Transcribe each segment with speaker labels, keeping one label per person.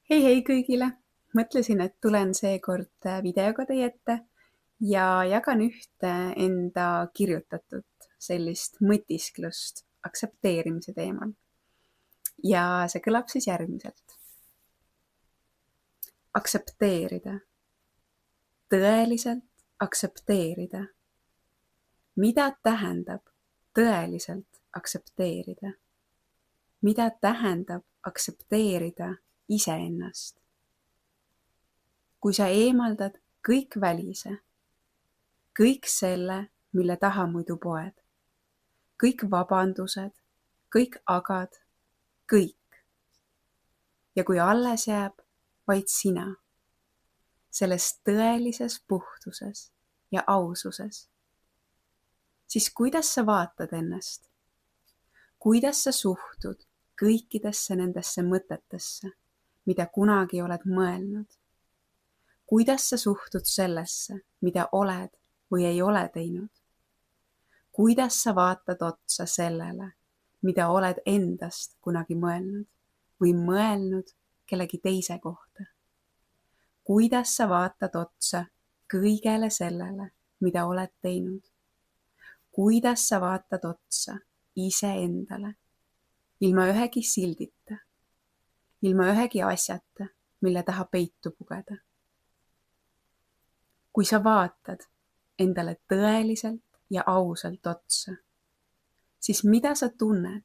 Speaker 1: Hei kõigile! Mõtlesin, et tulen seekord videoga teie ette ja jagan ühte enda kirjutatud sellist mõtisklust aktsepteerimise teemal. Ja see kõlab siis järgmiselt. Aktsepteerida. Tõeliselt aktsepteerida. Mida tähendab tõeliselt aktsepteerida? Mida tähendab aktsepteerida iseennast? Kui sa eemaldad kõik välise, kõik selle, mille taha muidu poed, kõik vabandused, kõik agad, kõik. Ja kui alles jääb vaid sina, selles tõelises puhtuses ja aususes, siis kuidas sa vaatad ennast? Kuidas sa suhtud kõikidesse nendesse mõtetesse, mida kunagi oled mõelnud? Kuidas sa suhtud sellesse, mida oled või ei ole teinud? Kuidas sa vaatad otsa sellele, mida oled endast kunagi mõelnud või mõelnud kellegi teise kohta? Kuidas sa vaatad otsa kõigele sellele, mida oled teinud? Kuidas sa vaatad otsa iseendale, ilma ühegi sildita, ilma ühegi asjata, mille taha peitu pugeda? Kui sa vaatad endale tõeliselt ja ausalt otsa, siis mida sa tunned?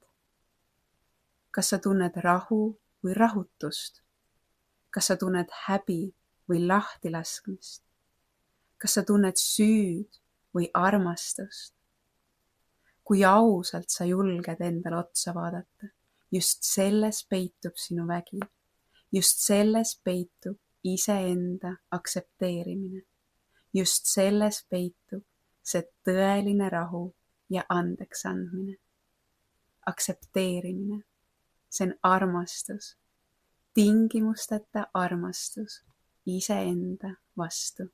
Speaker 1: Kas sa tunned rahu või rahutust? Kas sa tunned häbi või lahtilaskmist? Kas sa tunned süüd või armastust? Kui ausalt sa julged endale otsa vaadata, just selles peitub sinu vägi, just selles peitub iseenda aktsepteerimine, just selles peitub see tõeline rahu ja andeks andmine. Aktsepteerimine, see on armastus, tingimusteta armastus iseenda vastu.